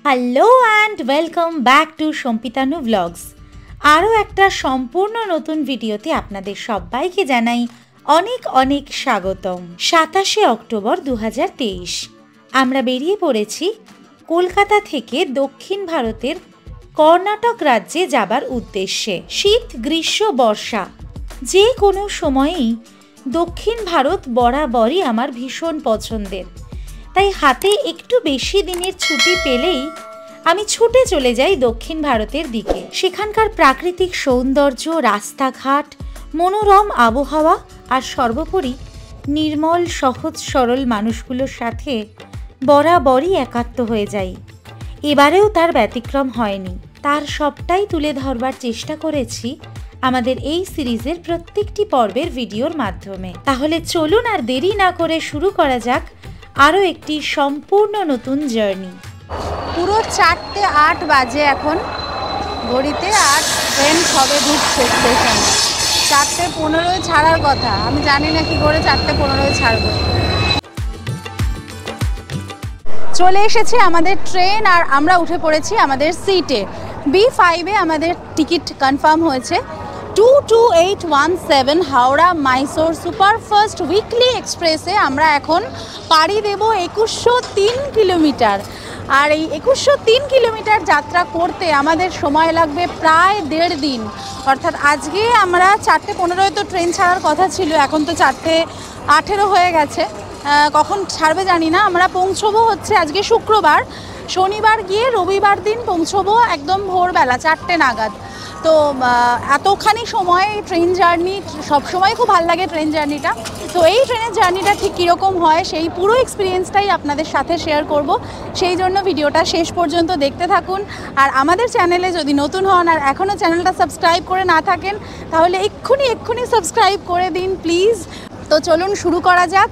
Hello and welcome back to Sampitanu blogs. আরও একটা সম্পূর্ণ নতুন ভিডিওতে আপনাদের সবাইকে জানাই অনেক অনেক স্বাগতম। 27শে অক্টোবর 2023 আমরা বেরিয়ে পড়েছি কলকাতা থেকে দক্ষিণ ভারতের কর্ণাটক রাজ্যে যাবার উদ্দেশ্যে। শীত, গ্রীষ্ম, বর্ষা যে কোনো সময়েই দক্ষিণ ভারত বরাবরই আমার ভীষণ পছন্দের। তাই হাতে একটু বেশি দিনের ছুটি পেলেই আমি ছুটে চলে যাই দক্ষিণ ভারতের দিকে। সেখানকার প্রাকৃতিক সৌন্দর্য, রাস্তাঘাট, মনোরম আবহাওয়া আর সর্বোপরি নির্মল সহজ সরল মানুষগুলোর সাথে বরাবরই একাত্ম হয়ে যাই। এবারেও তার ব্যতিক্রম হয়নি। তার সবটাই তুলে ধরবার চেষ্টা করেছি আমাদের এই সিরিজের প্রত্যেকটি পর্বের ভিডিওর মাধ্যমে। তাহলে চলুন আর দেরি না করে শুরু করা যাক আরও একটি সম্পূর্ণ নতুন জার্নি। পুরো 4:08 বাজে এখন ঘড়িতে, আর ট্রেন সবে ঢুকছে স্টেশনে। 4:15 ছাড়ার কথা, আমি জানি না কি করে 4:15 ছাড়বো। চলে এসেছে আমাদের ট্রেন আর আমরা উঠে পড়েছি আমাদের সিটে। B5-এ আমাদের টিকিট কনফার্ম হয়েছে। 22817 হাওড়া মাইসোর সুপারফাস্ট উইকলি এক্সপ্রেসে আমরা এখন পাড়ি দেব 2103 কিলোমিটার। আর এই 2103 কিলোমিটার যাত্রা করতে আমাদের সময় লাগবে প্রায় 1.5 দিন। অর্থাৎ আজকে আমরা 4:15 তো ট্রেন ছাড়ার কথা ছিল, এখন তো 4:18 হয়ে গেছে। কখন ছাড়বে জানি না। আমরা পৌঁছবো হচ্ছে আজকে শুক্রবার, শনিবার গিয়ে রবিবার দিন পৌঁছবো একদম ভোরবেলা 4টে নাগাদ। তো এতখানি সময় ট্রেন জার্নি সবসময় খুব ভালো লাগে ট্রেন জার্নিটা। তো এই ট্রেনের জার্নিটা ঠিক কীরকম হয় সেই পুরো এক্সপিরিয়েন্সটাই আপনাদের সাথে শেয়ার করব। সেই জন্য ভিডিওটা শেষ পর্যন্ত দেখতে থাকুন। আর আমাদের চ্যানেলে যদি নতুন হন আর এখনও চ্যানেলটা সাবস্ক্রাইব করে না থাকেন তাহলে এক্ষুনি সাবস্ক্রাইব করে দিন প্লিজ। তো চলুন শুরু করা যাক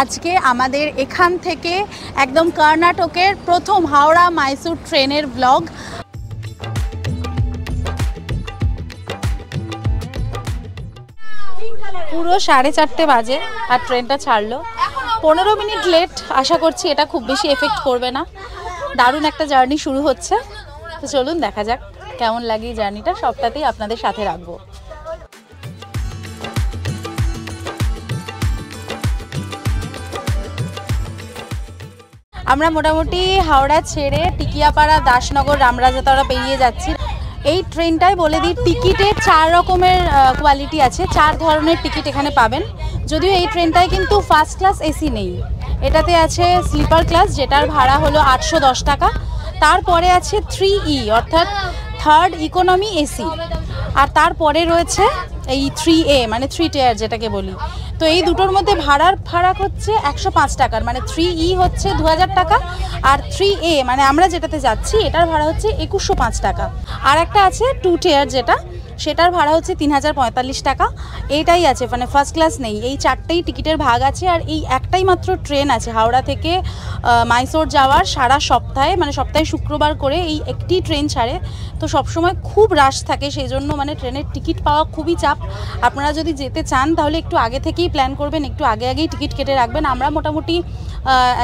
আজকে আমাদের এখান থেকে একদম কর্ণাটকের প্রথম হাওড়া মাইসোর ট্রেনের ব্লগ। পুরো 4:30 বাজে আর ট্রেনটা ছাড়লো। 15 মিনিট লেট, আশা করছি এটা খুব বেশি এফেক্ট করবে না। দারুণ একটা জার্নি শুরু হচ্ছে। তো চলুন দেখা যাক কেমন লাগে এই জার্নিটা, সবটাতেই আপনাদের সাথে রাখবো। আমরা মোটামুটি হাওড়া ছেড়ে টিকিয়াপাড়া, দাসনগর, রামরাজাতলা পেরিয়ে যাচ্ছি। এই ট্রেনটাই বলে দিই, টিকিটের 4 রকমের কোয়ালিটি আছে, 4 ধরনের টিকিট এখানে পাবেন। যদিও এই ট্রেনটায় কিন্তু ফার্স্ট ক্লাস এসি নেই, এটাতে আছে স্লিপার ক্লাস, যেটার ভাড়া হলো 810 টাকা। তারপরে আছে 3E অর্থাৎ থার্ড ইকোনমি এসি, আর তারপরে রয়েছে এই 3A মানে 3 টায়ার যেটাকে বলি। তো এই দুটোর মধ্যে ভাড়ার ফারাক হচ্ছে 105 টাকার, মানে 3E হচ্ছে 2000 টাকা আর 3A মানে আমরা যেটাতে যাচ্ছি এটার ভাড়া হচ্ছে 2105 টাকা। আর একটা আছে 2 টায়ার যেটা, সেটার ভাড়া হচ্ছে 3045 টাকা। এইটাই আছে, মানে ফার্স্ট ক্লাস নেই। এই 4টেই টিকিটের ভাগ আছে। আর এই একটাই মাত্র ট্রেন আছে হাওড়া থেকে মাইসোর যাওয়ার সারা সপ্তাহে, মানে সপ্তাহে শুক্রবার করে এই একটি ট্রেন ছাড়ে। তো সবসময় খুব রাশ থাকে, সেই জন্য মানে ট্রেনের টিকিট পাওয়া খুবই চাপ। আপনারা যদি যেতে চান তাহলে একটু আগে থেকেই প্ল্যান করবেন, একটু আগেই টিকিট কেটে রাখবেন। আমরা মোটামুটি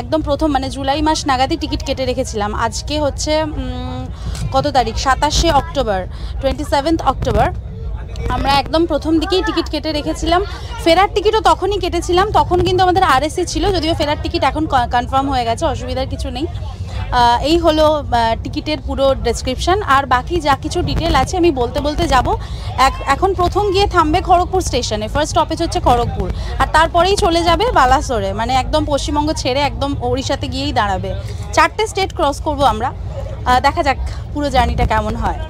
একদম প্রথম মানে জুলাই মাস নাগাদই টিকিট কেটে রেখেছিলাম। আজকে হচ্ছে কত তারিখ, 27শে অক্টোবর, 27th অক্টোবর। আমরা একদম প্রথম দিকেই টিকিট কেটে রেখেছিলাম। ফেরার টিকিটও তখনই কেটেছিলাম, তখন কিন্তু আমাদের আরএসি ছিল, যদিও ফেরার টিকিট এখন কনফার্ম হয়ে গেছে, অসুবিধার কিছু নেই। এই হলো টিকিটের পুরো ডেসক্রিপশান। আর বাকি যা কিছু ডিটেল আছে আমি বলতে যাব। এখন প্রথম গিয়ে থামবে খড়গপুর স্টেশনে, ফার্স্ট স্টপেজ হচ্ছে খড়গপুর, আর তারপরেই চলে যাবে বালাসোরে, মানে একদম পশ্চিমবঙ্গ ছেড়ে একদম ওড়িশাতে গিয়েই দাঁড়াবে। 4টে স্টেট ক্রস করব আমরা। দেখা যাক পুরো জার্নিটা কেমন হয়।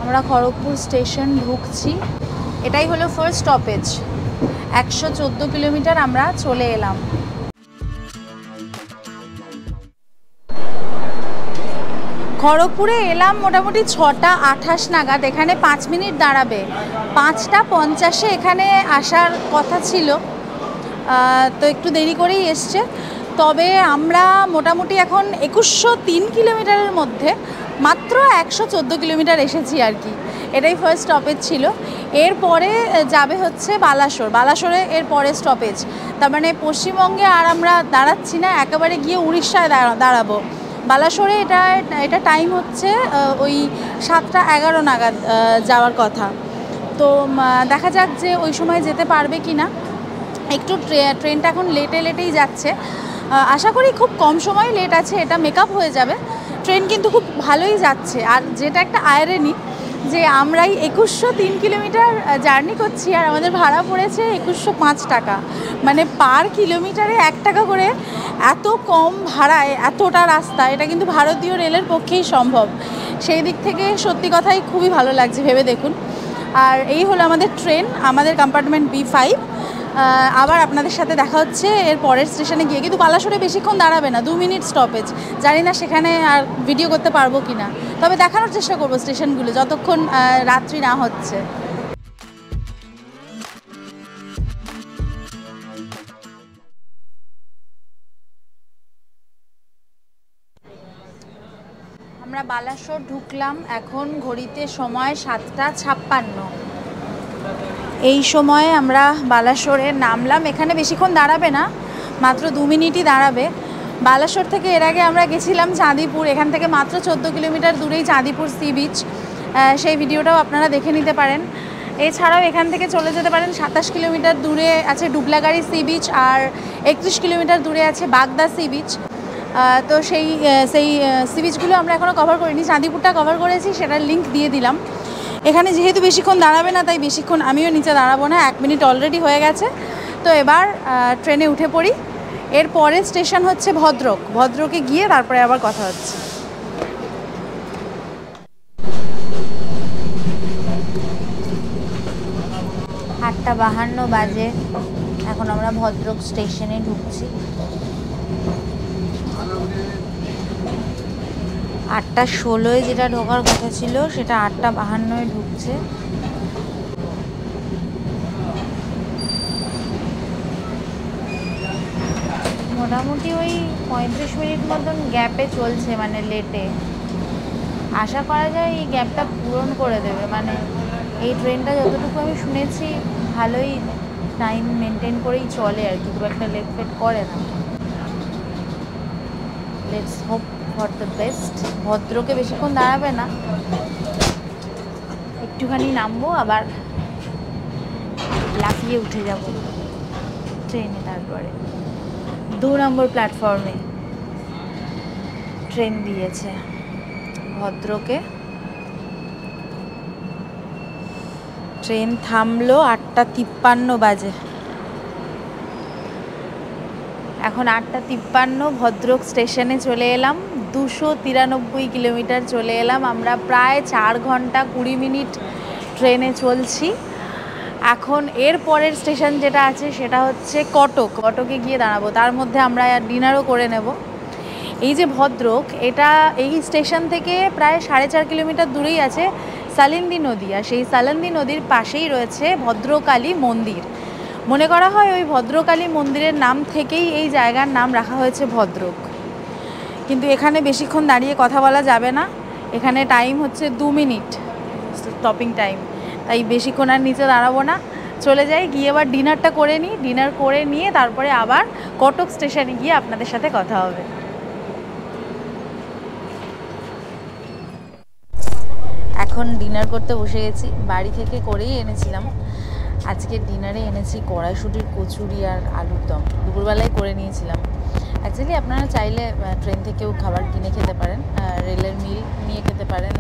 আমরা খড়গপুর স্টেশন ঢুকছি, এটাই হলো ফার্স্ট স্টপেজ। 114 কিলোমিটার আমরা চলে এলাম। খড়গপুরে এলাম মোটামুটি 6:28 নাগাদ। এখানে 5 মিনিট দাঁড়াবে, 5:50 এখানে আসার কথা ছিল, তো একটু দেরি করেই এসছে। তবে আমরা মোটামুটি এখন 2103 কিলোমিটারের মধ্যে মাত্র 114 কিলোমিটার এসেছি আর কি। এটাই ফার্স্ট স্টপেজ ছিল। এরপরে যাবে হচ্ছে বালাসোর। বালাসোরে এর পরে স্টপেজ। তার মানে পশ্চিমবঙ্গে আর আমরা দাঁড়াচ্ছি না, একেবারে গিয়ে উড়িষ্যায় দাঁড়াবো। বালাসোরে এটা টাইম হচ্ছে ওই 7:11 নাগাদ যাওয়ার কথা। তো দেখা যাক যে ওই সময় যেতে পারবে কি না। একটু ট্রেনটা এখন লেটেই যাচ্ছে, আশা করি খুব কম সময় লেট আছে, এটা মেকআপ হয়ে যাবে। ট্রেন কিন্তু খুব ভালোই যাচ্ছে। আর যেটা একটা আয়রনি যে আমরাই 2103 কিলোমিটার জার্নি করছি আর আমাদের ভাড়া পড়েছে 2105 টাকা, মানে পার কিলোমিটারে 1 টাকা করে। এত কম ভাড়ায় এতটা রাস্তা, এটা কিন্তু ভারতীয় রেলের পক্ষেই সম্ভব। সেই দিক থেকে সত্যি কথাই খুবই ভালো লাগছে, ভেবে দেখুন। আর এই হলো আমাদের ট্রেন, আমাদের কম্পার্টমেন্ট B5। আবার আপনাদের সাথে দেখা হচ্ছে এর পরের স্টেশনে গিয়ে। কিন্তু বালাসোরে বেশিক্ষণ দাঁড়াবে না, 2 মিনিট স্টপেজ। জানি না সেখানে আর ভিডিও করতে পারবো কি না, তবে দেখানোর চেষ্টা করবো স্টেশনগুলো যতক্ষণ রাত্রি না হচ্ছে। আমরা বালাসোর ঢুকলাম, এখন ঘড়িতে সময় 7:56। এই সময়ে আমরা বালাসোরে নামলাম। এখানে বেশিক্ষণ দাঁড়াবে না, মাত্র 2 মিনিটই দাঁড়াবে। বালাসোর থেকে এর আগে আমরা গেছিলাম চাঁদিপুর, এখান থেকে মাত্র 14 কিলোমিটার দূরেই চাঁদিপুর সি বিচ, সেই ভিডিওটাও আপনারা দেখে নিতে পারেন। এছাড়াও এখান থেকে চলে যেতে পারেন 27 কিলোমিটার দূরে আছে ডুবলাগাড়ি সি বিচ, আর 31 কিলোমিটার দূরে আছে বাগদা সি বিচ। তো সেই সি বিচগুলো আমরা এখনও কভার করিনি, চাঁদিপুরটা কভার করেছি, সেটার লিঙ্ক দিয়ে দিলাম। এখানে যেহেতু বেশিক্ষণ দাঁড়াবে না, তাই বেশিক্ষণ আমিও নিচে দাঁড়াবো না, 1 মিনিট অলরেডি হয়ে গেছে। তো এবার ট্রেনে উঠে পড়ি। এর পরের স্টেশন হচ্ছে ভদ্রক। ভদ্রকে গিয়ে তারপরে আবার কথা হচ্ছে। 8:52 বাজে, এখন আমরা ভদ্রক স্টেশনে ঢুকছি। 8:16 যেটা ঢোকার কথা ছিল সেটা 8:52 ঢুকছে। মোটামুটি ওই 35 মিনিট মতন গ্যাপে চলছে, মানে লেটে। আশা করা যায় এই গ্যাপটা পূরণ করে দেবে। মানে এই ট্রেনটা যতটুকু আমি শুনেছি ভালোই টাইম মেনটেন করেই চলে আর কি, খুব একটা লেট ফেট করে না। Let's hope for the best. ভদ্রকে বেশিক্ষণ দাঁড়াবে না, একটুখানি নামবো, আবার লাফিয়ে উঠে যাব ট্রেনে। তারপরে 2 নম্বর প্ল্যাটফর্মে ট্রেন দিয়েছে ভদ্রকে। ট্রেন থামলো 8:53 বাজে। এখন 8:53, ভদ্রক স্টেশনে চলে এলাম। 293 কিলোমিটার চলে এলাম আমরা, প্রায় 4 ঘন্টা 20 মিনিট ট্রেনে চলছি। এখন এর পরের স্টেশন যেটা আছে সেটা হচ্ছে কটক। কটকে গিয়ে দাঁড়াবো, তার মধ্যে আমরা ডিনারও করে নেব। এই যে ভদ্রক, এটা এই স্টেশন থেকে প্রায় 4.5 কিলোমিটার দূরেই আছে সালিন্দী নদী, আর সেই সালিন্দী নদীর পাশেই রয়েছে ভদ্রকালী মন্দির। মনে করা হয় ওই ভদ্রকালী মন্দিরের নাম থেকেই এই জায়গার নাম রাখা হয়েছে ভদ্রক। কিন্তু এখানে বেশিক্ষণ দাঁড়িয়ে কথা বলা যাবে না, এখানে টাইম হচ্ছে 2 মিনিট স্টপিং টাইম, তাই বেশিক্ষণ আর নিচে দাঁড়াবো না, চলে যাই, গিয়ে এবার ডিনারটা করে নিই। ডিনার করে নিয়ে তারপরে আবার কটক স্টেশনে গিয়ে আপনাদের সাথে কথা হবে। এখন ডিনার করতে বসে গেছি, বাড়ি থেকে করেই এনেছিলাম। আজকে ডিনারে এনেছি কড়াইশুঁটির কচুরি আর আলুর দম, দুপুরবেলায় করে নিয়েছিলাম। অ্যাকচুয়ালি আপনারা চাইলে ট্রেন থেকেও খাবার কিনে খেতে পারেন, রেলের মিল নিয়ে খেতে পারেন,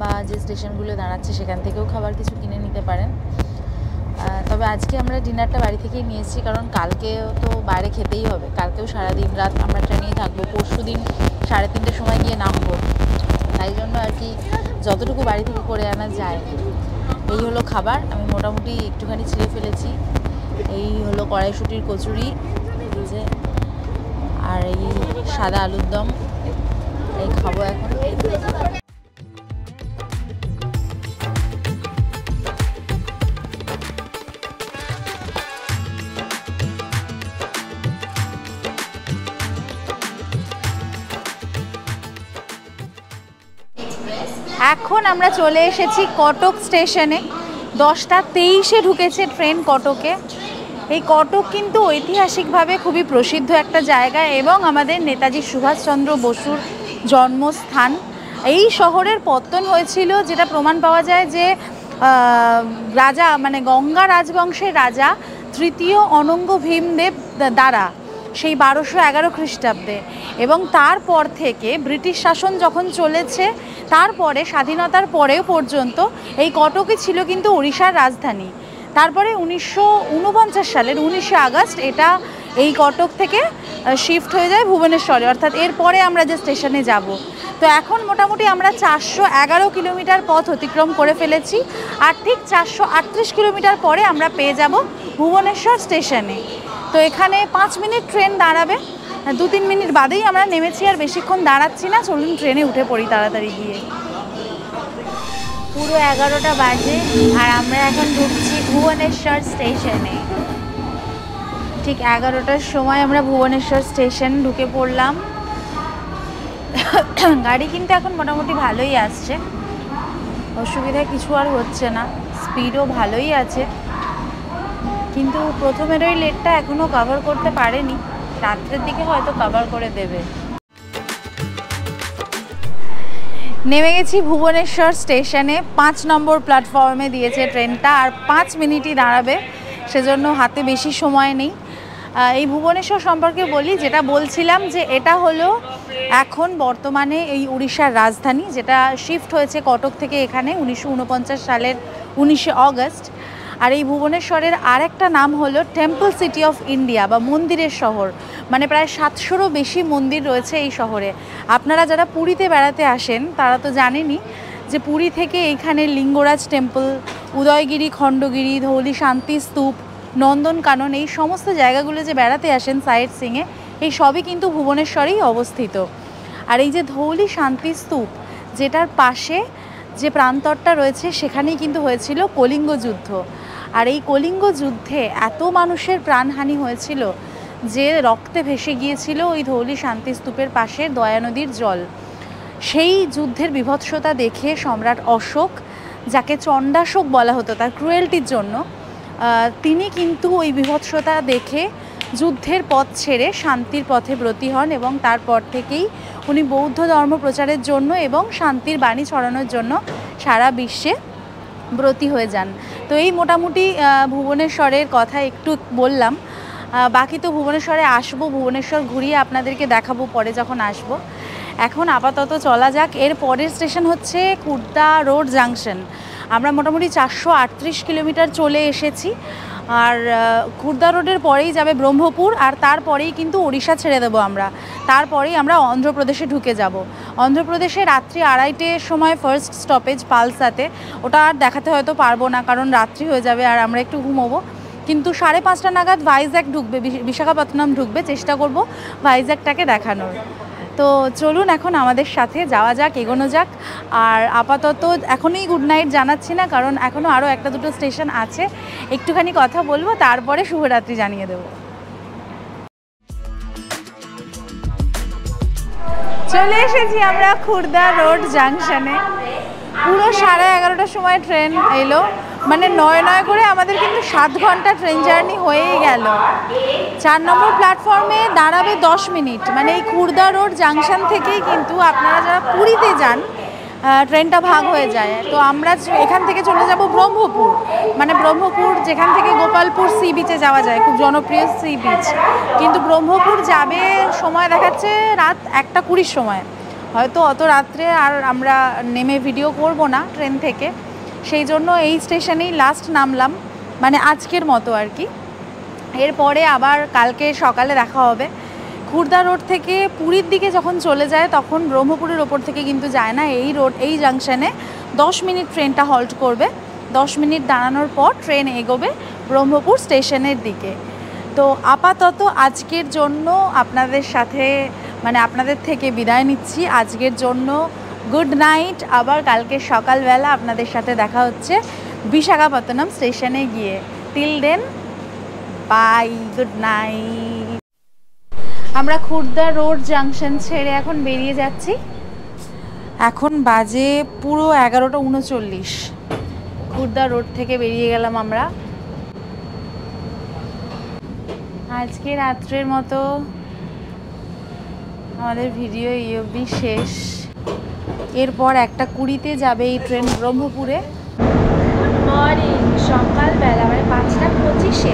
বা যে স্টেশনগুলো দাঁড়াচ্ছে সেখান থেকেও খাবার কিছু কিনে নিতে পারেন। তবে আজকে আমরা ডিনারটা বাড়ি থেকেই নিয়েছি, কারণ কালকেও তো বাইরে খেতেই হবে। কালকেও সারাদিন রাত আমরা ট্রেনেই থাকবো, পরশু দিন 3:30 সময় গিয়ে নামবো। তাই জন্য আর কি যতটুকু বাড়ি থেকে করে আনা যায়। এই হলো খাবার, আমি মোটামুটি একটুখানি ছিঁড়ে ফেলেছি। এই হলো কড়াইশুঁটির কচুরি, যে আর এই সাদা আলুর দম, এই খাবো এখন। এখন আমরা চলে এসেছি কটক স্টেশনে। 10:23-এ ঢুকেছে ট্রেন কটকে। এই কটক কিন্তু ঐতিহাসিকভাবে খুবই প্রসিদ্ধ একটা জায়গা এবং আমাদের নেতাজি সুভাষচন্দ্র বসুর জন্মস্থান। এই শহরের পত্তন হয়েছিল, যেটা প্রমাণ পাওয়া যায় যে রাজা মানে গঙ্গা রাজবংশের রাজা তৃতীয় অনঙ্গ ভীমদেব দ্বারা সেই 1211 খ্রিস্টাব্দে। এবং তারপর থেকে ব্রিটিশ শাসন যখন চলেছে, তারপরে স্বাধীনতার পরেও পর্যন্ত এই কটকই ছিল কিন্তু উড়িষ্যার রাজধানী। তারপরে 1949 সালের 19শে আগস্ট এটা এই কটক থেকে শিফট হয়ে যায় ভুবনেশ্বরে, অর্থাৎ এরপরে আমরা যে স্টেশনে যাব। তো এখন মোটামুটি আমরা 411 কিলোমিটার পথ অতিক্রম করে ফেলেছি, আর ঠিক 438 কিলোমিটার পরে আমরা পেয়ে যাব ভুবনেশ্বর স্টেশনে। তো এখানে 5 মিনিট ট্রেন দাঁড়াবে, 2-3 মিনিট বাদেই আমরা নেমেছি, আর বেশিক্ষণ দাঁড়াচ্ছি না, চলুন ট্রেনে উঠে পড়ি তাড়াতাড়ি গিয়ে। পুরো 11টা বাজে আর আমরা এখন ঢুকছি ভুবনেশ্বর স্টেশনে। ঠিক 11টার সময় আমরা ভুবনেশ্বর স্টেশন ঢুকে পড়লাম। গাড়ি কিন্তু এখন মোটামুটি ভালোই আসছে, অসুবিধা কিছু আর হচ্ছে না, স্পিডও ভালোই আছে। কিন্তু প্রথমের ওই লেটটা এখনও কভার করতে পারেনি, রাত্রের দিকে হয়তো কভার করে দেবে। নেমে গেছি ভুবনেশ্বর স্টেশনে, 5 নম্বর প্ল্যাটফর্মে দিয়েছে ট্রেনটা, আর 5 মিনিটই দাঁড়াবে, সেজন্য হাতে বেশি সময় নেই। এই ভুবনেশ্বর সম্পর্কে বলি, যেটা বলছিলাম যে এটা হলো এখন বর্তমানে এই উড়িষ্যার রাজধানী, যেটা শিফট হয়েছে কটক থেকে এখানে 1949 সালের 19শে অগস্ট। আর এই ভুবনেশ্বরের আরেকটা নাম হলো টেম্পল সিটি অফ ইন্ডিয়া বা মন্দিরের শহর, মানে প্রায় 700রও বেশি মন্দির রয়েছে এই শহরে। আপনারা যারা পুরীতে বেড়াতে আসেন তারা তো জানেনই যে পুরী থেকে এইখানে লিঙ্গরাজ টেম্পল, উদয়গিরি খণ্ডগিরি, ধৌলি শান্তি স্তূপ, নন্দনকানন, এই সমস্ত জায়গাগুলো যে বেড়াতে আসেন সাইট সিংয়ে, এই সবই কিন্তু ভুবনেশ্বরেই অবস্থিত। আর এই যে ধৌলি শান্তি স্তূপ, যেটার পাশে যে প্রান্তরটা রয়েছে, সেখানেই কিন্তু হয়েছিল কলিঙ্গ যুদ্ধ। আর এই কলিঙ্গ যুদ্ধে এত মানুষের প্রাণহানি হয়েছিল যে রক্তে ভেসে গিয়েছিল ওই ধৌলি শান্তি স্তূপের পাশে দয়া নদীর জল। সেই যুদ্ধের বিভৎসতা দেখে সম্রাট অশোক, যাকে চণ্ডাশোক বলা হতো তার ক্রুয়েলটির জন্য, তিনি কিন্তু ওই বিভৎসতা দেখে যুদ্ধের পথ ছেড়ে শান্তির পথে ব্রতী হন, এবং তারপর থেকেই উনি বৌদ্ধ ধর্ম প্রচারের জন্য এবং শান্তির বাণী ছড়ানোর জন্য সারা বিশ্বে ব্রতী হয়ে যান। তো এই মোটামুটি ভুবনেশ্বরের কথা একটু বললাম, বাকি তো ভুবনেশ্বরে আসবো, ভুবনেশ্বর ঘুরিয়ে আপনাদেরকে দেখাবো পরে যখন আসবো। এখন আপাতত চলা যাক। এর পরের স্টেশন হচ্ছে খুর্দা রোড জাংশন। আমরা মোটামুটি 438 কিলোমিটার চলে এসেছি, আর খুর্দা রোডের পরেই যাবে ব্রহ্মপুর, আর তারপরেই কিন্তু ওড়িশা ছেড়ে দেবো আমরা, তারপরেই আমরা অন্ধ্রপ্রদেশে ঢুকে যাব। অন্ধ্রপ্রদেশে রাত্রি 2:30-এর সময় ফার্স্ট স্টপেজ পালসাতে, ওটা আর দেখাতে হয়তো পারবো না কারণ রাত্রি হয়ে যাবে আর আমরা একটু ঘুমোবো। কিন্তু 5:30 নাগাদ ভাইজ্যাক ঢুকবে, বিশাখাপত্তনম ঢুকবে, চেষ্টা করব ভাইজ্যাকটাকে দেখানোর। তো চলুন এখন আমাদের সাথে যাওয়া যাক, এগোনো যাক। আর আপাতত এখনই গুড নাইট জানাচ্ছি না, কারণ এখনও আরও 1-2 স্টেশন আছে, একটুখানি কথা বলবো, তারপরে শুভরাত্রি জানিয়ে দেব। চলে এসেছি আমরা খুর্দা রোড জাংশনে। পুরো 11:30টার সময় ট্রেন এলো, মানে 9 করে আমাদের কিন্তু 7 ঘন্টা ট্রেন জার্নি হয়েই গেল। 4 নম্বর প্ল্যাটফর্মে দাঁড়াবে 10 মিনিট। মানে এই খুর্দা রোড জাংশন থেকেই কিন্তু আপনারা যারা পুরীতে যান ট্রেনটা ভাগ হয়ে যায়। তো আমরা এখান থেকে চলে যাব ব্রহ্মপুর, মানে ব্রহ্মপুর যেখান থেকে গোপালপুর সি বিচে যাওয়া যায়, খুব জনপ্রিয় সি বিচ। কিন্তু ব্রহ্মপুর যাবে সময় দেখাচ্ছে রাত 1:20 সময়। হয়তো অত রাত্রে আর আমরা নেমে ভিডিও করব না ট্রেন থেকে, সেই জন্য এই স্টেশনেই লাস্ট নামলাম, মানে আজকের মতো আর কি। এরপরে আবার কালকে সকালে দেখা হবে। খুর্দা রোড থেকে পুরীর দিকে যখন চলে যায় তখন ব্রহ্মপুরের ওপর থেকে কিন্তু যায় না, এই জাংশনে 10 মিনিট ট্রেনটা হল্ট করবে। 10 মিনিট দাঁড়ানোর পর ট্রেন এগোবে ব্রহ্মপুর স্টেশনের দিকে। তো আপাতত আজকের জন্য আপনাদের সাথে, মানে আপনাদের থেকে বিদায় নিচ্ছি আজকের জন্য। Good night. আবার কালকে সকালবেলা আপনাদের সাথে দেখা হচ্ছে বিশাখাপত্তনম স্টেশনে গিয়ে। Till then bye, good night. আমরা খুর্দা রোড জাংশন ছেড়ে এখন বেরিয়ে যাচ্ছি। এখন বাজে পুরো 11:39। খুর্দা রোড থেকে বেরিয়ে গেলাম আমরা। আজকে রাত্রের মতো আমাদের ভিডিও এই অবধি শেষ। এরপর 1:20-তে যাবে এই ট্রেন ব্রহ্মপুরে। গুড মর্নিং, সকালবেলা মানে 5:25-এ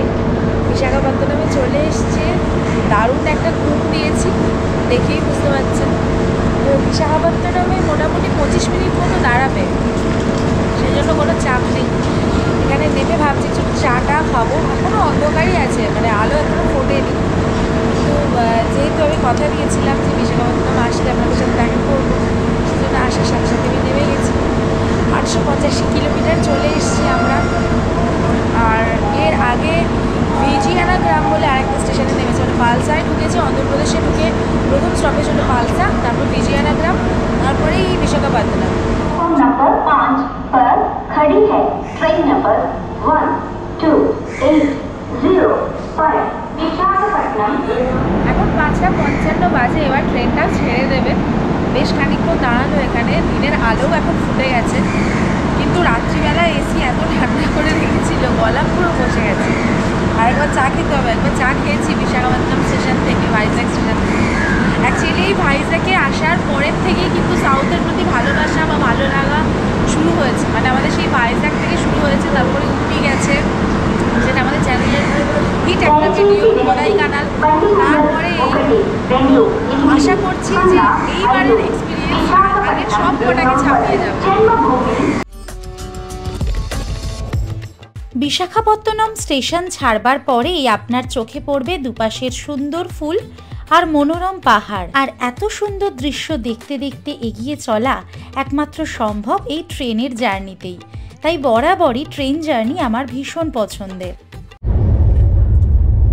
বিশাখাপত্তনমে চলে এসছে। দারুণ একটা ঘুম দিয়েছি, দেখেই বুঝতে পারছেন। তো বিশাখাপত্তনমে মোটামুটি 25 মিনিট মতো দাঁড়াবে, সেই জন্য কোনো চাপ নেই। এখানে নেমে ভাবছি একটু চাটা খাবো। এখনও অন্ধকারই আছে, মানে আলো এখনও ফোটেনি, কিন্তু যেহেতু আমি কথা দিয়েছিলাম যে বিশাখাপত্তনম আসলে আপনাদের সাথে দেখা করবো, সেই জন্য আসার সাথে সাথে আমি নেমে গেছি। 885 কিলোমিটার চলে এসেছি আমরা। আর এর আগে ভিজিয়ানা গ্রাম বলে আরেকটা স্টেশনে নেমেছে, মানে পালসায় ঢুকেছে। অন্ধ্রপ্রদেশে ঢুকে প্রথম স্টপেজ হলো পালসা, তারপর ভিজিয়ানা গ্রাম, তারপরেই বিশাখাপত্তনম। नंबर 5 पर खड़ी है ट्रेन नंबर 1280 पर विशाखापट्टनम। এখন 5:55 বাজে, এবার ট্রেনটা ছেড়ে দেবে। বেশ খানিকক্ষণ দাঁড়ালো এখানে, দিনের আলোও এখন ফুটে গেছে, কিন্তু রাত্রিবেলা এসি এত ঠান্ডা করে রেখেছিল, গলা পুরো বসে গেছে। আর একবার চা খেতে হবে। একবার চা খেয়েছি বিশাখাপত্তনম স্টেশন থেকে, ভাইজ্যাক স্টেশন থেকে। অ্যাকচুয়ালি ভাইজ্যাকে আসার পরের থেকেই কিন্তু সাউথের প্রতি ভালোবাসা বা ভালো লাগা শুরু হয়েছে, মানে আমাদের সেই ভাইজ্যাক থেকে শুরু হয়েছে। তারপরে উঠি গেছে, যেটা আমাদের চ্যানেলের হিট একটা ভিডিও, কোডাইকানাল। তারপরে আশা করছি যে এইবারের এক্সপিরিয়েন্স আগের সব কটাকে ছাপিয়ে যাবে। বিশাখাপত্তনম স্টেশন ছাড়বার পরেই আপনার চোখে পড়বে দুপাশের সুন্দর ফুল আর মনোরম পাহাড়। আর এত সুন্দর দৃশ্য দেখতে দেখতে এগিয়ে চলা একমাত্র সম্ভব এই ট্রেনের জার্নিতেই। তাই বরাবরই ট্রেন জার্নি আমার ভীষণ পছন্দের।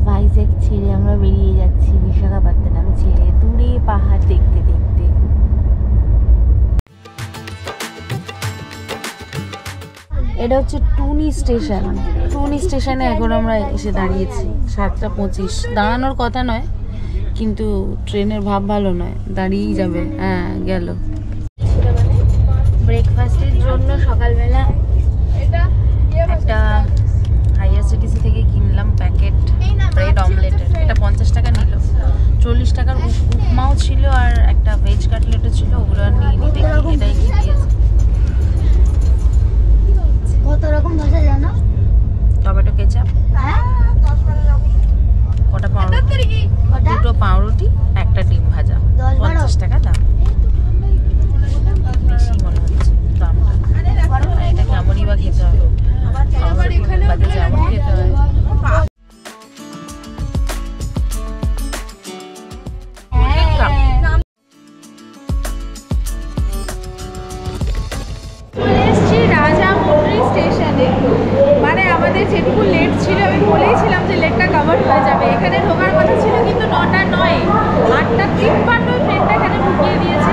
ভাইজ্যাক ছেড়ে আমরা বেরিয়ে যাচ্ছি বিশাখাপত্তনম ছেড়ে, দূরে পাহাড় দেখতে দেখতে। এটা হচ্ছে টুনি স্টেশন। টুনি স্টেশনে এখন আমরা এসে দাঁড়িয়েছি 7:25। দাঁড়ানোর কথা নয়, কিন্তু ট্রেনের ভাব ভালো নয়, দাঁড়িয়েই যাবে। হ্যাঁ, গেল। ব্রেকফাস্টের জন্য সকালবেলা একটা আইআরসিটিসি থেকে কিনলাম প্যাকেট ব্রেড অমলেটের। এটা 50 টাকা নিল। 40 টাকার উপমাও ছিল আর একটা ভেজ কাটলেটও ছিল, ওগুলো আর নিয়ে নিতে এটাই কি দিয়েছে। কত রকম ভাষা জানো? টমেটো কেচাপ, কটা পাউরুটি, 2টো পাউরুটি, একটা ডিম ভাজা, 50 টাকা দাম। বেশি মনে হচ্ছে দামটা। এটা কেমনই বা খেতে হবে, বাদে যেমন খেতে হয়। মানে আমাদের যেটুকু লেট ছিল, আমি বলেইছিলাম যে লেটটা কভার হয়ে যাবে। এখানে ঢোকার কথা ছিল কিন্তু 9টা নয়, 8:53 ট্রেনটা এখানে ঢুকিয়ে দিয়েছে।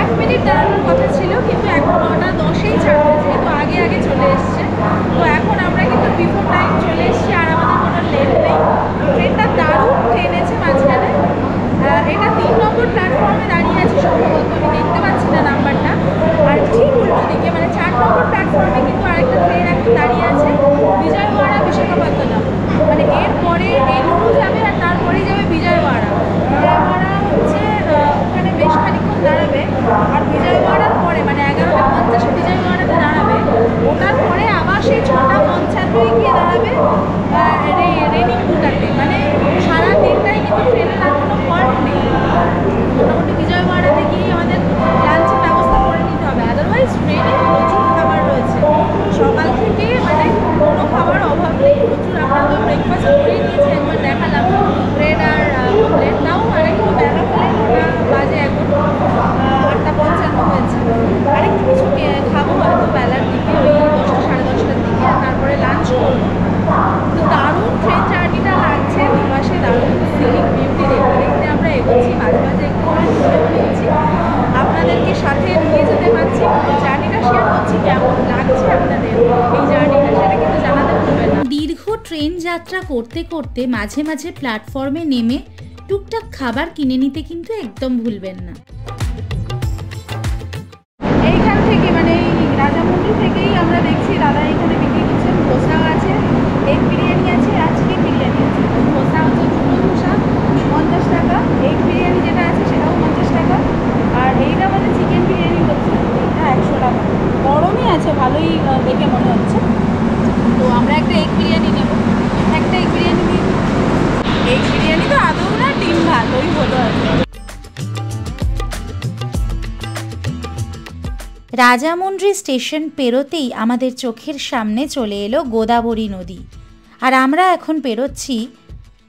1 মিনিট দাঁড়ানোর কথা ছিল, কিন্তু এখন 9:10-এই ছাড়বে, যেহেতু আগে আগে চলে এসছে। তো এখন আমরা কিন্তু বিফোর টাইম চলে এসেছি, আর আমাদের কোনো লেট নেই। ট্রেনটা দারুণ টেনেছে মাঝখানে। এটা 3 নম্বর প্ল্যাটফর্মে দাঁড়িয়ে আছে সম্ভবত, আমি দেখতে পাচ্ছি না নাম্বারটা। আর ঠিক উল্টো দিকে মানে 4 নম্বর প্ল্যাটফর্মে কিন্তু আরেকটা ট্রেন এখন দাঁড়িয়ে আছে, বিজয়ওয়াড়া বিশাখাপত্তনম। মানে এরপরে এই লুরু যাবে আর তারপরেই যাবে বিজয়ওয়াড়া। বিজয়ওয়াড়া হচ্ছে ওখানে বেশ খানিক্ষণ দাঁড়াবে, আর বিজয়ওয়াড়ার পরে মানে 11:50 বিজয়ওয়াড়াতে দাঁড়াবে। ওটার পরে আবার সেই 6:55 গিয়ে দাঁড়াবে রেনিংপুটাতে। মানে সারা দিনটাই কিন্তু ট্রেনের আর কোনো ফল্ট নেই। মোটামুটি বিজয়ওয়াড়াতে গিয়েই আমাদের লাঞ্চের ব্যবস্থা করে নিতে হবে, আদারওয়াইজ ট্রেনে প্রচুর খাবার রয়েছে সকাল থেকে, মানে কোনো খাবার অভাব নেই, প্রচুর। আমরা তো ব্রেকফাস্ট করেই নিয়েছি, একবার দেখালাম ব্রেড আর অমলেট। তাও আরেকটু বেলা হলে 9টা বাজে, এখন 8:55 হয়েছে। আরেকটু কিছু খাবো হয়তো বেলার দিকে, ওই 10টা সাড়ে 10টার দিকে, আর তারপরে লাঞ্চ করবো। তো দারুণ ট্রেন জার্নিটা লাগছে, দুপাশে দারুণ সিনিক বিউটি দেখতে দেখতে আমরা এগোচ্ছি। মাঝে মাঝে একটু করে ঘুরে নিচ্ছি, আপনাদেরকে সাথে নিয়ে যেতে পারছি, জার্নিটা শেয়ার করছি। কেমন লাগছে আপনাদের এই জার্নিটা, সেটা কিন্তু জানাতে ভুলবেন না। দীর্ঘ ট্রেন যাত্রা করতে করতে মাঝে মাঝে প্ল্যাটফর্মে নেমে টুকটাক খাবার কিনে নিতে কিন্তু একদম ভুলবেন না। রাজামুন্ড্রি স্টেশন পেরোতেই আমাদের চোখের সামনে চলে এলো গোদাবরী নদী। আর আমরা এখন পেরোচ্ছি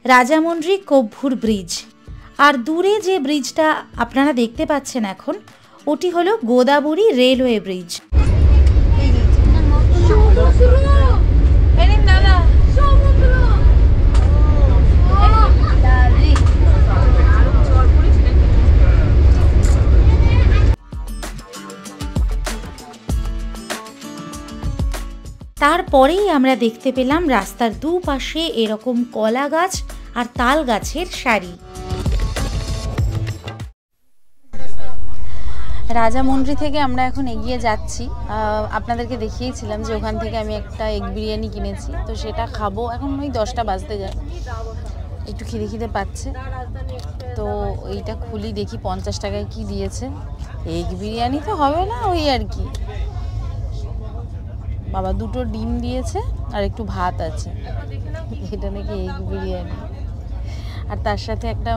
রাজামুন্ড্রি কব্বুর ব্রিজ। আর দূরে যে ব্রিজটা আপনারা দেখতে পাচ্ছেন এখন, ওটি হলো গোদাবরী রেলওয়ে ব্রিজ। তারপরেই আমরা দেখতে পেলাম রাস্তার দুপাশে এরকম কলা গাছ আর তাল গাছের সারি। রাজামুন্ড্রি থেকে আমরা এখন এগিয়ে যাচ্ছি। আপনাদেরকে দেখিয়েছিলাম যে ওখান থেকে আমি একটা এগ বিরিয়ানি কিনেছি, তো সেটা খাবো। এখন ওই 10টা বাজতে যায়, একটু খিদে খিদে পাচ্ছে, তো এইটা খুলি দেখি 50 টাকায় কি দিয়েছে। এগ বিরিয়ানি তো হবে না, ওই আর কি। বাবা 2টো ডিম দিয়েছে আর একটু ভাত আছে, এটা নাকি এগ বিরিয়ানি। আর তার সাথে একটা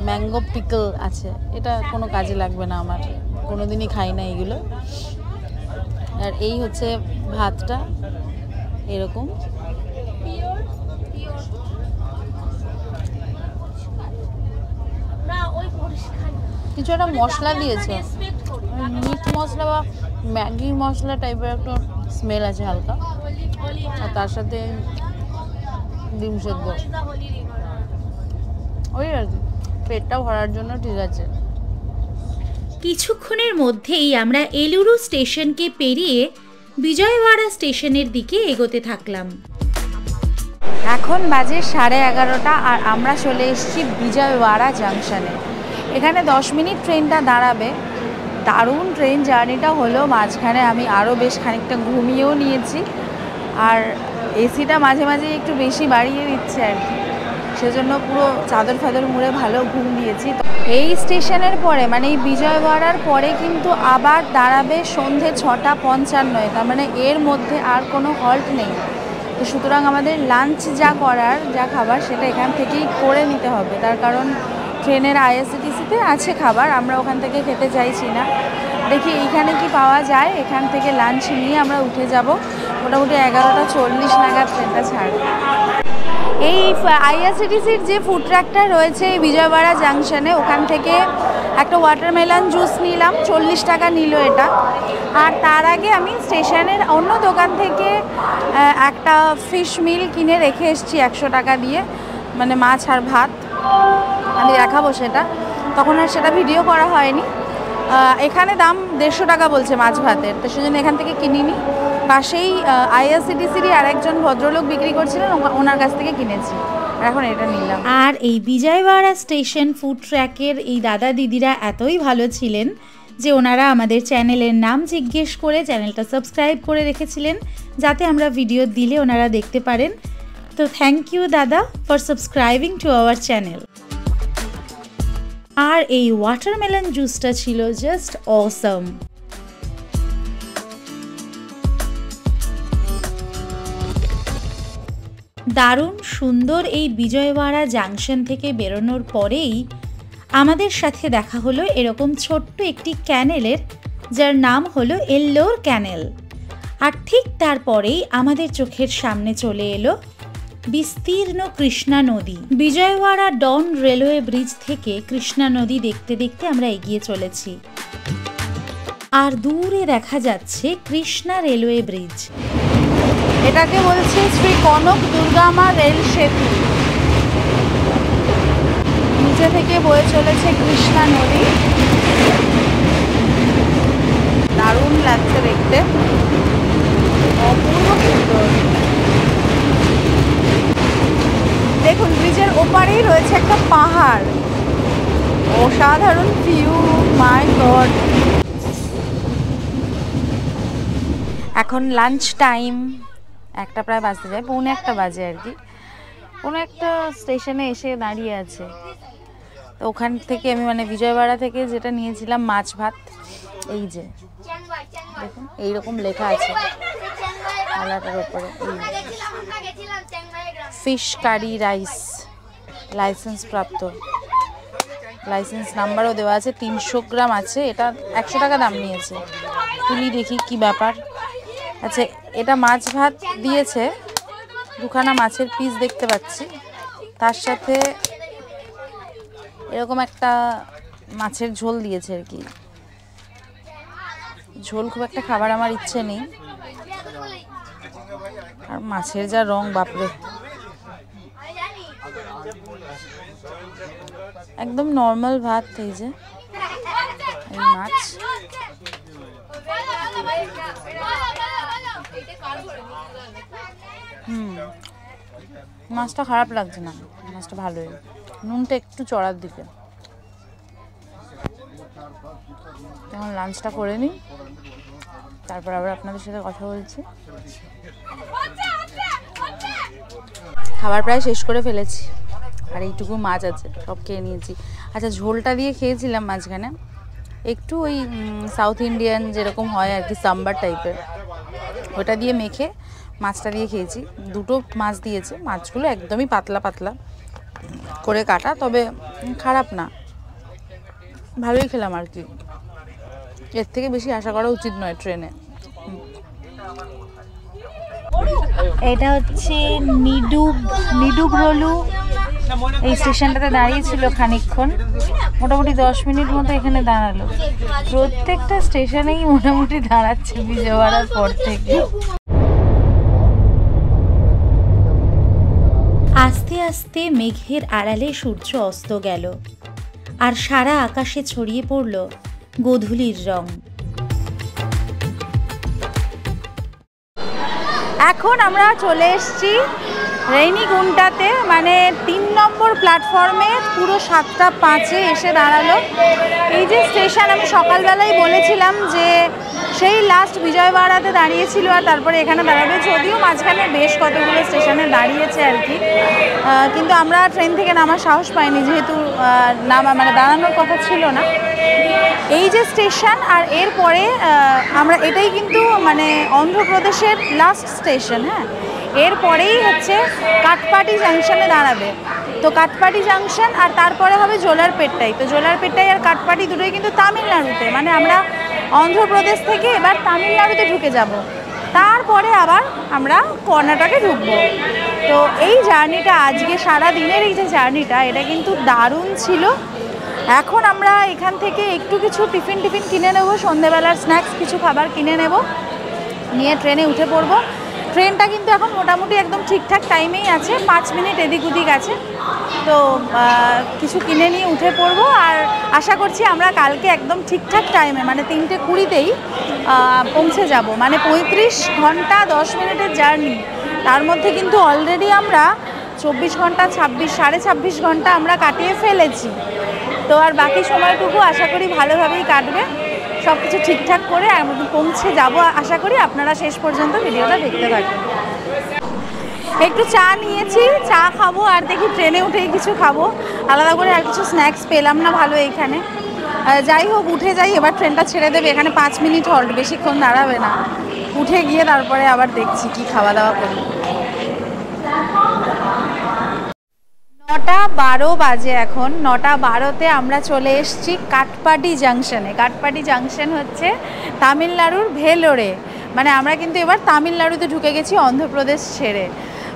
ম্যাঙ্গো পিকল আছে, এটা কোনো কাজে লাগবে না আমার, কোনোদিনই খাই না এগুলো। আর এই হচ্ছে ভাতটা, এরকম। কিছু একটা মশলা দিয়েছে, মিট মশলা বা ম্যাগি মশলা টাইপের একটা স্মেল আছে হালকা। আর তার সাথে ডিম সেদ্ধ, ওই আর কি, পেটটা ভরার জন্য ঠিক আছে। কিছুক্ষণের মধ্যেই আমরা এলুরু স্টেশনকে পেরিয়ে বিজয়ওয়াড়া স্টেশনের দিকে এগোতে থাকলাম। এখন বাজে 11:30 আর আমরা চলে এসেছি বিজয়ওয়াড়া জাংশনে। এখানে 10 মিনিট ট্রেনটা দাঁড়াবে। দারুণ ট্রেন জার্নিটা হলো। মাঝখানে আমি আরও বেশ খানিকটা ঘুমিয়েও নিয়েছি, আর এসিটা মাঝে মাঝে একটু বেশি বাড়িয়ে দিচ্ছে আর কি, সেজন্য পুরো চাদর ফাদর মুড়ে ভালো ঘুম দিয়েছি। এই স্টেশনের পরে, মানে এই বিজয়ওয়াড়ার পরে কিন্তু আবার দাঁড়াবে সন্ধে 6:55, তার মানে এর মধ্যে আর কোনো হল্ট নেই। তো সুতরাং আমাদের লাঞ্চ যা করার, যা খাবার, সেটা এখান থেকেই করে নিতে হবে। তার কারণ ট্রেনের আইআরসিটিসিতে আছে খাবার, আমরা ওখান থেকে খেতে চাইছি না। দেখি এইখানে কি পাওয়া যায়, এখান থেকে লাঞ্চ নিয়ে আমরা উঠে যাব। মোটামুটি 11:40 নাগাদ ট্রেনটা ছাড়বে। এই আইআরসিটিসির যে ফুড ট্র্যাকটা রয়েছে এই বিজয়ওয়াড়া জাংশনে, ওখান থেকে একটা ওয়াটারমেলন জুস নিলাম, 40 টাকা নিল এটা। আর তার আগে আমি স্টেশনের অন্য দোকান থেকে একটা ফিশ মিল কিনে রেখে এসেছি 100 টাকা দিয়ে, মানে মাছ আর ভাত। আমি দেখাবো সেটা, তখন আর সেটা ভিডিও করা হয়নি। এখানে দাম 150 টাকা বলছে মাছ ভাতের, তো সেজন্য এখান থেকে কিনিনি। পাশেই আইআরসিটিসিরই আরেকজন ভদ্রলোক বিক্রি করছিলেন, ওনার কাছ থেকে কিনেছি, আর এখন এটা নিলাম। আর এই বিজয়ওয়াড়া স্টেশন ফুড ট্র্যাকের এই দাদা দিদিরা এতই ভালো ছিলেন যে ওনারা আমাদের চ্যানেলের নাম জিজ্ঞেস করে চ্যানেলটা সাবস্ক্রাইব করে রেখেছিলেন, যাতে আমরা ভিডিও দিলে ওনারা দেখতে পারেন। তো থ্যাংক ইউ দাদা for subscribing to our channel. আর এই ওয়াটারমেলন জুসটা ছিল জাস্ট অসম। দারুণ সুন্দর এই বিজয়ওয়াড়া জাংশন থেকে বেরোনোর পরেই আমাদের সাথে দেখা হলো এরকম ছোট্ট একটি ক্যানেলের, যার নাম হলো এল্লোর ক্যানেল। আর ঠিক তারপরেই আমাদের চোখের সামনে চলে এলো বিস্তীর্ণ কৃষ্ণা নদী। বিজয়ওয়াড়া ডন রেলওয়ে ব্রিজ থেকে কৃষ্ণা নদী দেখতে দেখতে আমরা এগিয়ে চলেছি। আর দূরে দেখা যাচ্ছে কৃষ্ণা রেলওয়ে ব্রিজ। এটাকে বলছে শ্রী কনক দুর্গামা রেল সেতু। নিচে থেকে বয়ে চলেছে কৃষ্ণা নদী। দারুণ লাগছে দেখতে, অপূর্ব সুন্দর। দেখুন ব্রিজের ওপারেই রয়েছে একটা পাহাড়, অসাধারণ ভিউ, মাই গড। এখন লাঞ্চ টাইম, 1টা প্রায় বাজতে যায়, 1:45 বাজে আর কি। কোনো একটা স্টেশনে এসে দাঁড়িয়ে আছে, তো ওখান থেকে আমি মানে বিজয়ওয়াড়া থেকে যেটা নিয়েছিলাম মাছ ভাত, এই যে দেখুন এইরকম লেখা আছে থালাটার ওপরে, ফিশ কারি রাইস, লাইসেন্স প্রাপ্ত। লাইসেন্স নাম্বারও দেওয়া আছে, 300 গ্রাম আছে। এটা 100 টাকা দাম নিয়েছে। তুলি দেখি কি ব্যাপার। আচ্ছা, এটা মাছ ভাত দিয়েছে, দুখানা মাছের পিস দেখতে পাচ্ছি, তার সাথে এরকম একটা মাছের ঝোল দিয়েছে আর কি। ঝোল খুব একটা খাবার আমার ইচ্ছে নেই, আর মাছের যা রং, বাপরে, একদম নর্মাল ভাত। এই যে এই মাছ, মাছটা খারাপ লাগছে না, মাছটা ভালোই, নুনটা একটু চড়ার দিকে। এখন লাঞ্চটা করে নিই, তারপর আবার আপনাদের সাথে কথা বলছি। খাবার প্রায় শেষ করে ফেলেছি, আর এইটুকু মাছ আছে, সব খেয়ে নিয়েছি। আচ্ছা, ঝোলটা দিয়ে খেয়েছিলাম মাঝখানে একটু, ওই সাউথ ইন্ডিয়ান যেরকম হয় আর কি, সাম্বার টাইপের, ওটা দিয়ে মেখে মাছটা দিয়ে খেয়েছি। দুটো মাছ দিয়েছে, মাছগুলো একদমই পাতলা পাতলা করে কাটা, তবে খারাপ না, ভালোই খেলাম আর কি। এর থেকে বেশি আশা করা উচিত নয় ট্রেনে। এটা হচ্ছে নিডুগ্রোলু। এই স্টেশনটাতে দাঁড়িয়েছিল খানিকক্ষণ, মোটামুটি 10 মিনিট মতো এখানে দাঁড়ালো। প্রত্যেকটা স্টেশনেই মোটামুটি দাঁড়াচ্ছে বিজয়ওয়াড়ার পর থেকে। আস্তে আস্তে মেঘের আড়ালে সূর্য অস্ত গেল, আর সারা আকাশে ছড়িয়ে পড়ল গোধূলির রং। এখন আমরা চলে এসেছি রেইনিগুন্টাতে, মানে 3 নম্বর প্ল্যাটফর্মে, পুরো 7টা 5-এ এসে দাঁড়ালো। এই যে স্টেশন, আমি সকালবেলায় বলেছিলাম যে সেই লাস্ট বিজয়ওয়াড়াতে দাঁড়িয়েছিল, আর তারপরে এখানে দাঁড়াবে। যদিও মাঝখানে বেশ কতগুলো স্টেশনে দাঁড়িয়েছে আর কি, কিন্তু আমরা ট্রেন থেকে নামার সাহস পাইনি, যেহেতু মানে দাঁড়ানোর কথা ছিল না। এই যে স্টেশন, আর এরপরে আমরা, এটাই কিন্তু মানে অন্ধ্রপ্রদেশের লাস্ট স্টেশন। হ্যাঁ, এরপরেই হচ্ছে কাটপাটি জাংশনে দাঁড়াবে। তো কাটপাটি জাংশন, আর তারপরে হবে জোলারপেট্টাই। তো জোলারপেট্টাই আর কাটপাটি দুটোই কিন্তু তামিলনাড়ুতে, মানে আমরা অন্ধ্রপ্রদেশ থেকে এবার তামিলনাড়ুতে ঢুকে যাব, তারপরে আবার আমরা কর্ণাটকে ঢুকবো। তো এই জার্নিটা, আজকে সারা দিনের এই যে জার্নিটা, এটা কিন্তু দারুণ ছিল। এখন আমরা এখান থেকে একটু কিছু টিফিন কিনে নেব, সন্ধেবেলার স্ন্যাক্স কিছু খাবার কিনে নেব, নিয়ে ট্রেনে উঠে পড়বো। ট্রেনটা কিন্তু এখন মোটামুটি একদম ঠিকঠাক টাইমেই আছে, 5 মিনিট এদিক ওদিক আছে। তো কিছু কিনে নিয়ে উঠে পড়বো, আর আশা করছি আমরা কালকে একদম ঠিকঠাক টাইমে, মানে 3:20-তেই পৌঁছে যাব। মানে 35 ঘন্টা 10 মিনিটের জার্নি, তার মধ্যে কিন্তু অলরেডি আমরা 24 ঘন্টা 26 ঘন্টা আমরা কাটিয়ে ফেলেছি। তো আর বাকি সময়টুকু আশা করি ভালোভাবেই কাটবে, সব কিছু ঠিকঠাক করে আমরা পৌঁছে যাব আশা করি। আপনারা শেষ পর্যন্ত ভিডিওটা দেখতে থাকবেন। একটু চা নিয়েছি, চা খাবো, আর দেখি ট্রেনে উঠেই কিছু খাবো। আলাদা করে আর কিছু স্ন্যাক্স পেলাম না ভালো এইখানে। যাই হোক, উঠে যাই, এবার ট্রেনটা ছেড়ে দেবে। এখানে 5 মিনিট হল্ট, বেশিক্ষণ দাঁড়াবে না। উঠে গিয়ে তারপরে আবার দেখছি কি খাওয়া দাওয়া করি। 9:12 বাজে এখন। 9:12-তে আমরা চলে এসেছি কাটপাটি জাংশনে। কাটপাটি জাংশন হচ্ছে তামিলনাড়ুর ভেলোরে। মানে আমরা কিন্তু এবার তামিলনাড়ুতে ঢুকে গেছি অন্ধ্রপ্রদেশ ছেড়ে।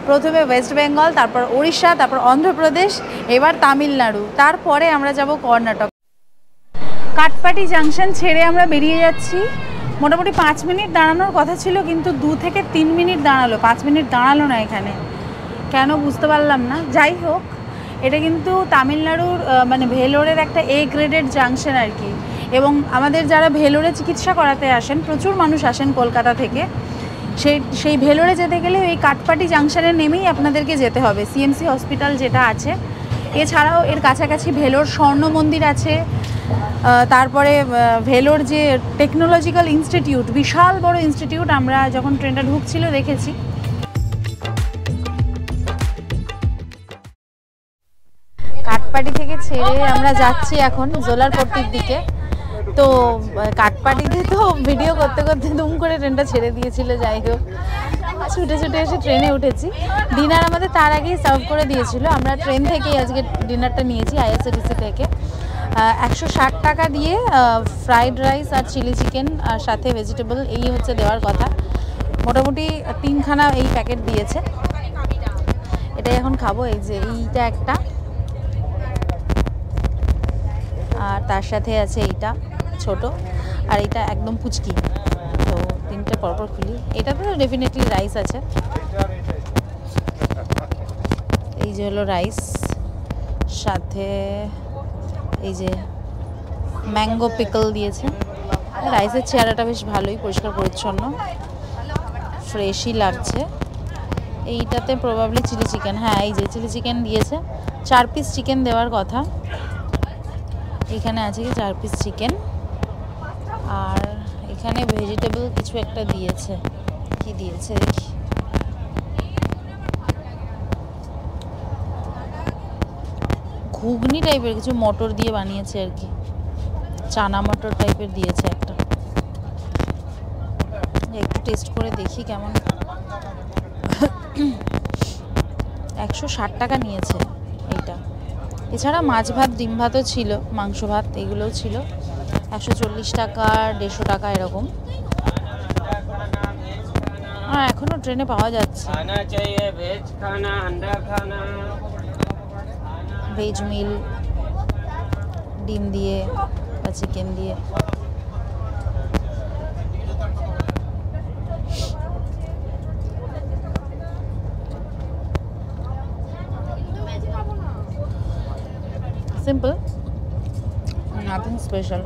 প্রথমে ওয়েস্ট বেঙ্গল, তারপর ওড়িশা, তারপর অন্ধ্রপ্রদেশ, এবার তামিলনাড়ু, তারপরে আমরা যাব কর্ণাটক। কাটপাটি জাংশন ছেড়ে আমরা বেরিয়ে যাচ্ছি। মোটামুটি 5 মিনিট দাঁড়ানোর কথা ছিল, কিন্তু 2 থেকে 3 মিনিট দাঁড়ালো। 5 মিনিট দাঁড়ালো না এখানে, কেন বুঝতে পারলাম না। যাই হোক, এটা কিন্তু তামিলনাড়ুর মানে ভেলোরের একটা A গ্রেডেড জাংশন আর কি। এবং আমাদের যারা ভেলোরে চিকিৎসা করাতে আসেন, প্রচুর মানুষ আসেন কলকাতা থেকে, সেই ভেলোরে যেতে গেলে এই কাটপাটি জাংশনে নেমেই আপনাদেরকে যেতে হবে, CMC হসপিটাল যেটা আছে। এছাড়াও এর কাছাকাছি ভেলোর স্বর্ণ মন্দির আছে, তারপরে ভেলোর যে টেকনোলজিক্যাল ইনস্টিটিউট, বিশাল বড় ইনস্টিটিউট, আমরা যখন ট্রেনটা ঢুকছিল দেখেছি। কাটপাটি থেকে ছেড়ে আমরা যাচ্ছি এখন জোলারপট্টির দিকে। তো কাটপাটিতে তো ভিডিও করতে করতে দুম করে ট্রেনটা ছেড়ে দিয়েছিল। যাই হোক, ছুটে এসে ট্রেনে উঠেছি। ডিনার আমাদের তার আগেই সার্ভ করে দিয়েছিল। আমরা ট্রেন থেকেই আজকে ডিনারটা নিয়েছি, IRCTC থেকে। 160 টাকা দিয়ে ফ্রাইড রাইস আর চিলি চিকেন আর সাথে ভেজিটেবল এই হচ্ছে দেওয়ার কথা। মোটামুটি 3খানা এই প্যাকেট দিয়েছে। এটাই এখন খাবো। এই যে এইটা একটা, আর তার সাথে আছে এইটা ছোট, আর এইটা একদম পুচকি। তো 3টে পরপর খুলি। এটাতে তো ডেফিনেটলি রাইস আছে। এই যে হলো রাইস, সাথে এই যে ম্যাঙ্গো পিকল দিয়েছে। রাইসের চেহারাটা বেশ ভালোই, পরিষ্কার পরিচ্ছন্ন, ফ্রেশই লাগছে। এইটাতে প্রবাবলি চিলি চিকেন, হ্যাঁ এই যে চিলি চিকেন দিয়েছে। 4 পিস চিকেন দেওয়ার কথা। এখানে আছে কি 4 পিস চিকেন, আর এখানে ভেজিটেবল কিছু একটা দিয়েছে। কি দিয়েছে দেখি। ঘুগনি টাইপের কিছু মটর দিয়ে বানিয়েছে আর কি, চানা মটর টাইপের দিয়েছে একটা। একটু টেস্ট করে দেখি কেমন। 160 টাকা নিয়েছে এইটা। এছাড়া মাছ ভাত, ডিম ভাতও ছিল, মাংস ভাত এগুলোও ছিল। 140 টাকা, 150 টাকা এরকম। আর এখনো ট্রেনে পাওয়া যাচ্ছে। ভেজ মিল, ডিম দিয়ে বা চিকেন দিয়ে। Simple, nothing special.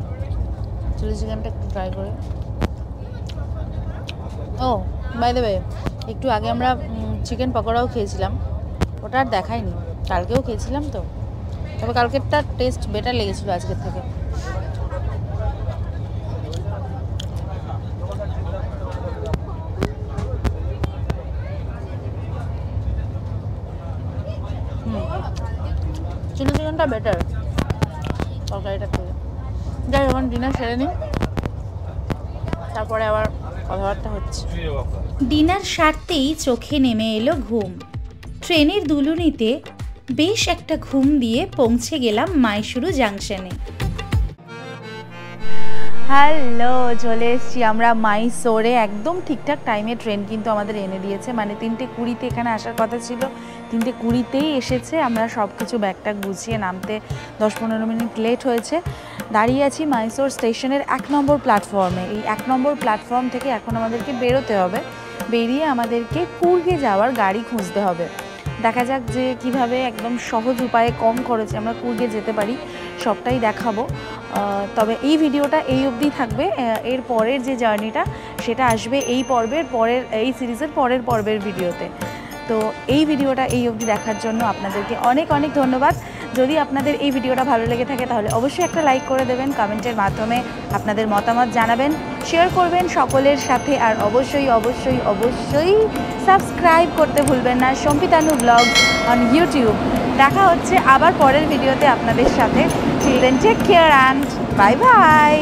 চিলি চিকেনটা একটু ট্রাই করে। ও বাই দ্য ওয়ে, একটু আগে আমরা চিকেন পকোড়াও খেয়েছিলাম, ওটা আর দেখাইনি। কালকেও খেয়েছিলাম তো, তবে কালকেরটা টেস্ট বেটার লেগেছিলো আজকের থেকে। চিলি চিকেনটা বেটার তরকারিটা থেকে। যাই এখন ডিনার সেরে নিই, তারপরে আবার কথাবার্তা হচ্ছে। ডিনার সারতেই চোখে নেমে এলো ঘুম। ট্রেনের দুলুনিতে বেশ একটা ঘুম দিয়ে পৌঁছে গেলাম মাইশুরু জাংশনে। হ্যালো, চলে এসেছি আমরা মাইসোরে। একদম ঠিকঠাক টাইমে ট্রেন কিন্তু আমাদের এনে দিয়েছে, মানে 3:20-তে এখানে আসার কথা ছিল, 3:20-তেই এসেছে। আমরা সব কিছু ব্যাগটা গুছিয়ে নামতে 10-15 মিনিট লেট হয়েছে। দাঁড়িয়ে আছি মাইসোর স্টেশনের 1 নম্বর প্ল্যাটফর্মে। এই 1 নম্বর প্ল্যাটফর্ম থেকে এখন আমাদেরকে বেরোতে হবে। বেরিয়ে আমাদেরকে কুর্গে যাওয়ার গাড়ি খুঁজতে হবে। দেখা যাক যে কিভাবে একদম সহজ উপায়ে কম খরচে আমরা কুর্গে যেতে পারি, সবটাই দেখাবো। তবে এই ভিডিওটা এই অবধি থাকবে। এর পরের যে জার্নিটা সেটা আসবে এই সিরিজের পরের পর্বের ভিডিওতে। তো এই ভিডিওটা এই অবধি দেখার জন্য আপনাদেরকে অনেক অনেক ধন্যবাদ। যদি আপনাদের এই ভিডিওটা ভালো লেগে থাকে তাহলে অবশ্যই একটা লাইক করে দেবেন, কমেন্টের মাধ্যমে আপনাদের মতামত জানাবেন, শেয়ার করবেন সকলের সাথে, আর অবশ্যই অবশ্যই অবশ্যই সাবস্ক্রাইব করতে ভুলবেন না সম্পিতানু ব্লগস অন ইউটিউব। দেখা হচ্ছে আবার পরের ভিডিওতে আপনাদের সাথে। Till then take care and bye by.